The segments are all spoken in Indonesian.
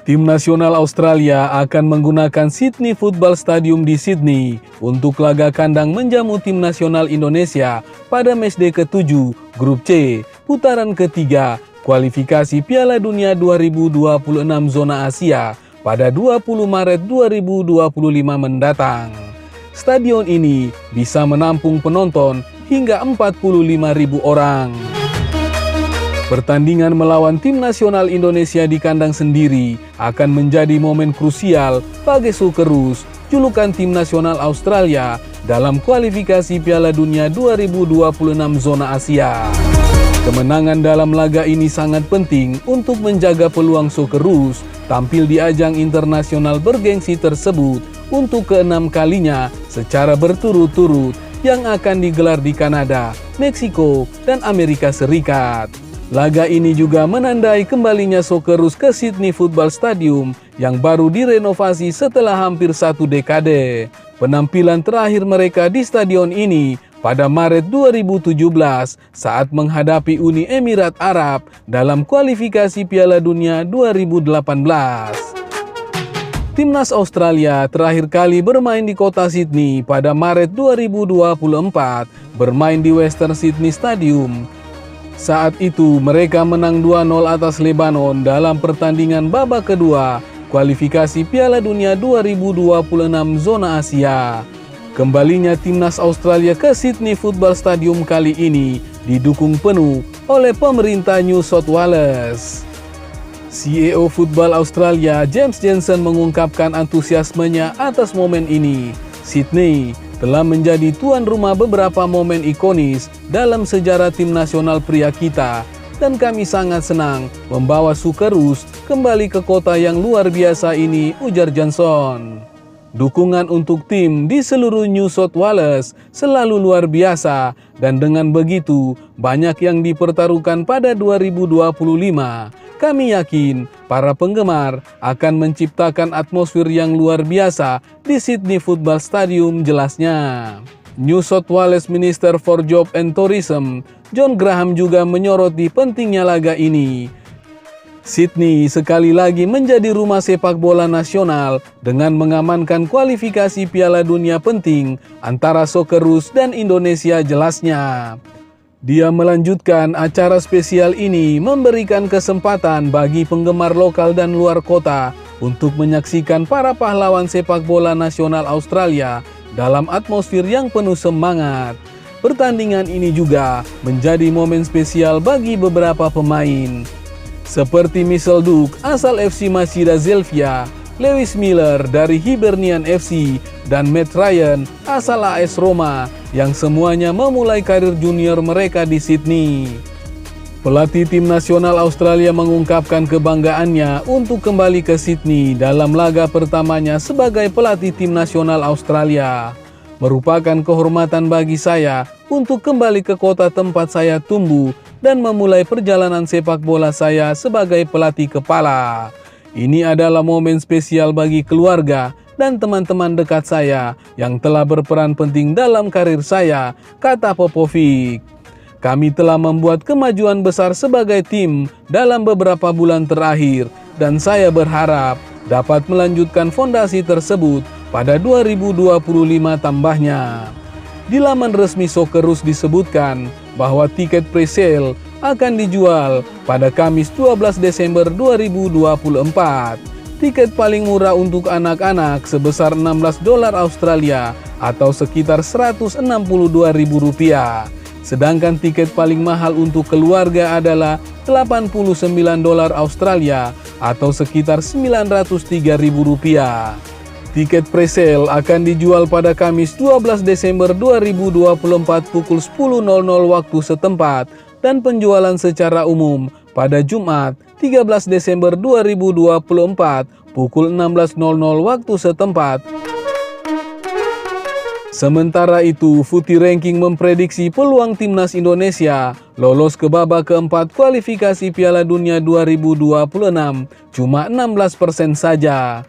Tim nasional Australia akan menggunakan Sydney Football Stadium di Sydney untuk laga kandang menjamu tim nasional Indonesia pada matchday ke-7 Grup C, putaran ketiga, kualifikasi Piala Dunia 2026 Zona Asia pada 20 Maret 2025 mendatang. Stadion ini bisa menampung penonton hingga 45.000 orang. Pertandingan melawan tim nasional Indonesia di kandang sendiri akan menjadi momen krusial bagi Socceroos, julukan tim nasional Australia dalam kualifikasi Piala Dunia 2026 Zona Asia. Kemenangan dalam laga ini sangat penting untuk menjaga peluang Socceroos tampil di ajang internasional bergengsi tersebut untuk ke-6 kalinya secara berturut-turut yang akan digelar di Kanada, Meksiko, dan Amerika Serikat. Laga ini juga menandai kembalinya Socceroos ke Sydney Football Stadium yang baru direnovasi setelah hampir 1 dekade. Penampilan terakhir mereka di stadion ini pada Maret 2017 saat menghadapi Uni Emirat Arab dalam kualifikasi Piala Dunia 2018. Timnas Australia terakhir kali bermain di kota Sydney pada Maret 2024, bermain di Western Sydney Stadium. Saat itu mereka menang 2-0 atas Lebanon dalam pertandingan babak kedua kualifikasi Piala Dunia 2026 Zona Asia. Kembalinya timnas Australia ke Sydney Football Stadium kali ini didukung penuh oleh pemerintah New South Wales. CEO Football Australia James Jensen mengungkapkan antusiasmenya atas momen ini. Sydney telah menjadi tuan rumah beberapa momen ikonis dalam sejarah tim nasional pria kita, dan kami sangat senang membawa Socceroos kembali ke kota yang luar biasa ini, ujar Johnson. Dukungan untuk tim di seluruh New South Wales selalu luar biasa, dan dengan begitu banyak yang dipertaruhkan pada 2025. Kami yakin para penggemar akan menciptakan atmosfer yang luar biasa di Sydney Football Stadium, jelasnya. New South Wales Minister for Job and Tourism, John Graham, juga menyoroti pentingnya laga ini. Sydney sekali lagi menjadi rumah sepak bola nasional dengan mengamankan kualifikasi Piala Dunia penting antara Socceroos dan Indonesia, jelasnya. Dia melanjutkan, acara spesial ini memberikan kesempatan bagi penggemar lokal dan luar kota untuk menyaksikan para pahlawan sepak bola nasional Australia dalam atmosfer yang penuh semangat. Pertandingan ini juga menjadi momen spesial bagi beberapa pemain, seperti Mitchell Duke asal FC Masida Zelvia, Lewis Miller dari Hibernian FC, dan Matt Ryan asal AS Roma yang semuanya memulai karir junior mereka di Sydney. Pelatih tim nasional Australia mengungkapkan kebanggaannya untuk kembali ke Sydney dalam laga pertamanya sebagai pelatih tim nasional Australia. Merupakan kehormatan bagi saya untuk kembali ke kota tempat saya tumbuh dan memulai perjalanan sepak bola saya sebagai pelatih kepala. Ini adalah momen spesial bagi keluarga dan teman-teman dekat saya yang telah berperan penting dalam karir saya, kata Popovic. Kami telah membuat kemajuan besar sebagai tim dalam beberapa bulan terakhir, dan saya berharap dapat melanjutkan fondasi tersebut pada 2025, tambahnya. Di laman resmi Socceroos disebutkan bahwa tiket pre-sale akan dijual pada Kamis 12 Desember 2024. Tiket paling murah untuk anak-anak sebesar $16 Australia atau sekitar Rp162.000. Sedangkan tiket paling mahal untuk keluarga adalah $89 Australia atau sekitar Rp903.000. Tiket presale akan dijual pada Kamis 12 Desember 2024 pukul 10.00 waktu setempat dan penjualan secara umum pada Jumat 13 Desember 2024 pukul 16.00 waktu setempat. Sementara itu, Footy Ranking memprediksi peluang timnas Indonesia lolos ke babak keempat kualifikasi Piala Dunia 2026 cuma 16% saja.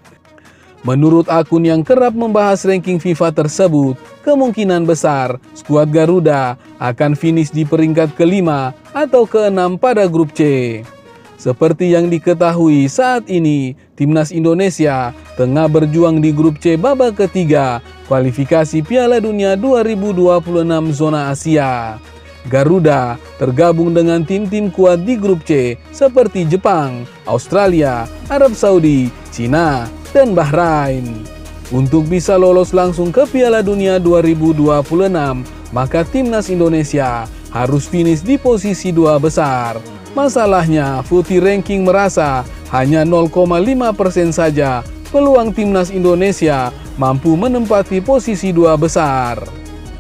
Menurut akun yang kerap membahas ranking FIFA tersebut, kemungkinan besar skuad Garuda akan finish di peringkat kelima atau keenam pada grup C. Seperti yang diketahui saat ini, timnas Indonesia tengah berjuang di grup C babak ketiga kualifikasi Piala Dunia 2026 zona Asia. Garuda tergabung dengan tim-tim kuat di grup C seperti Jepang, Australia, Arab Saudi, Cina, dan Bahrain. Untuk bisa lolos langsung ke Piala Dunia 2026, maka timnas Indonesia harus finish di posisi 2 besar. Masalahnya, FUTI Ranking merasa hanya 0,5% saja peluang timnas Indonesia mampu menempati posisi 2 besar.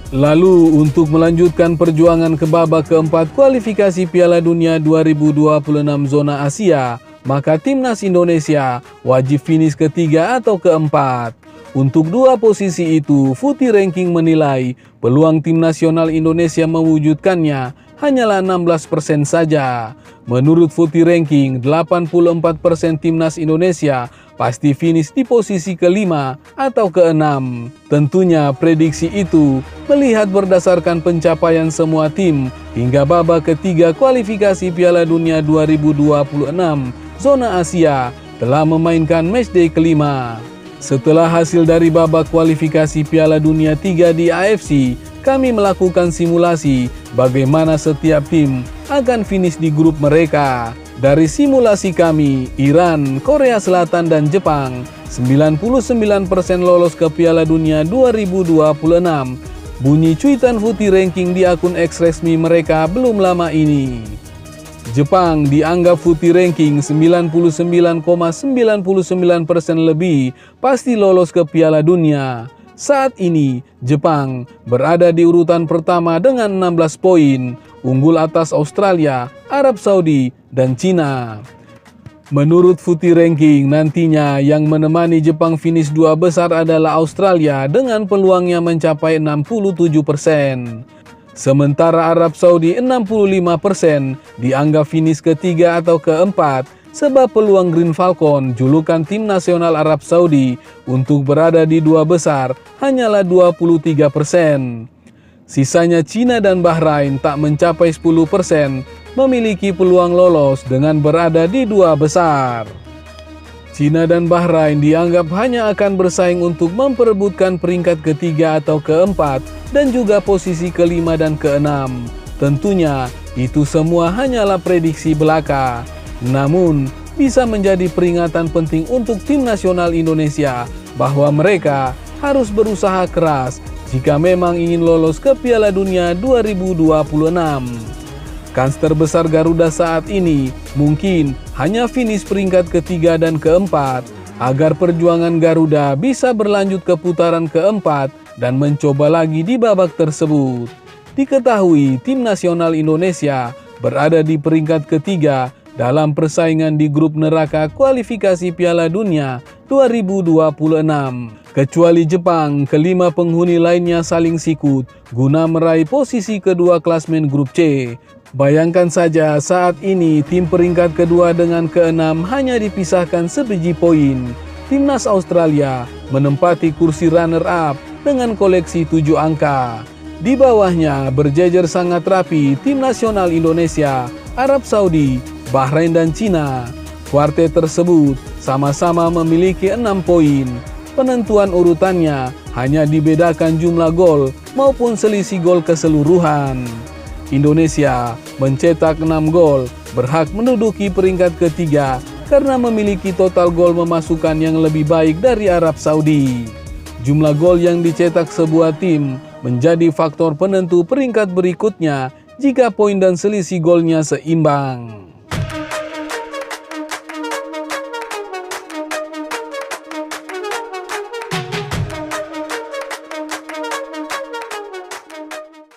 Lalu, untuk melanjutkan perjuangan ke babak keempat kualifikasi Piala Dunia 2026 zona Asia, maka timnas Indonesia wajib finish ketiga atau keempat. Untuk 2 posisi itu, FUTI Ranking menilai peluang tim nasional Indonesia mewujudkannya hanyalah 16% saja. Menurut FUTI Ranking, 84% timnas Indonesia pasti finish di posisi kelima atau keenam. Tentunya prediksi itu melihat berdasarkan pencapaian semua tim hingga babak ketiga kualifikasi Piala Dunia 2026 zona Asia telah memainkan matchday kelima. Setelah hasil dari babak kualifikasi Piala Dunia 3 di AFC, kami melakukan simulasi bagaimana setiap tim akan finish di grup mereka. Dari simulasi kami, Iran, Korea Selatan, dan Jepang 99% lolos ke Piala Dunia 2026. Bunyi cuitan FUTI Ranking di akun X resmi mereka belum lama ini. Jepang dianggap FUTI Ranking 99,99% lebih pasti lolos ke Piala Dunia. Saat ini, Jepang berada di urutan pertama dengan 16 poin, unggul atas Australia, Arab Saudi, dan Cina. Menurut FUTI Ranking, nantinya yang menemani Jepang finish 2 besar adalah Australia dengan peluangnya mencapai 67%. Sementara Arab Saudi 65% dianggap finish ketiga atau keempat sebab peluang Green Falcon, julukan tim nasional Arab Saudi, untuk berada di 2 besar hanyalah 23%. Sisanya Cina dan Bahrain tak mencapai 10%, memiliki peluang lolos dengan berada di 2 besar. Cina dan Bahrain dianggap hanya akan bersaing untuk memperebutkan peringkat ketiga atau keempat dan juga posisi kelima dan keenam. Tentunya itu semua hanyalah prediksi belaka. Namun bisa menjadi peringatan penting untuk tim nasional Indonesia bahwa mereka harus berusaha keras jika memang ingin lolos ke Piala Dunia 2026. Kans terbesar Garuda saat ini mungkin hanya finish peringkat ketiga dan keempat agar perjuangan Garuda bisa berlanjut ke putaran keempat dan mencoba lagi di babak tersebut. Diketahui tim nasional Indonesia berada di peringkat ketiga dalam persaingan di grup neraka kualifikasi Piala Dunia 2026. Kecuali Jepang, kelima penghuni lainnya saling sikut guna meraih posisi kedua klasmen grup C. Bayangkan saja saat ini tim peringkat kedua dengan keenam hanya dipisahkan sebiji poin. Timnas Australia menempati kursi runner-up dengan koleksi 7 angka. Di bawahnya berjejer sangat rapi tim nasional Indonesia, Arab Saudi, Bahrain, dan Cina. Kuartet tersebut sama-sama memiliki 6 poin. Penentuan urutannya hanya dibedakan jumlah gol maupun selisih gol keseluruhan. Indonesia mencetak 6 gol, berhak menduduki peringkat ketiga karena memiliki total gol memasukkan yang lebih baik dari Arab Saudi. Jumlah gol yang dicetak sebuah tim menjadi faktor penentu peringkat berikutnya jika poin dan selisih golnya seimbang.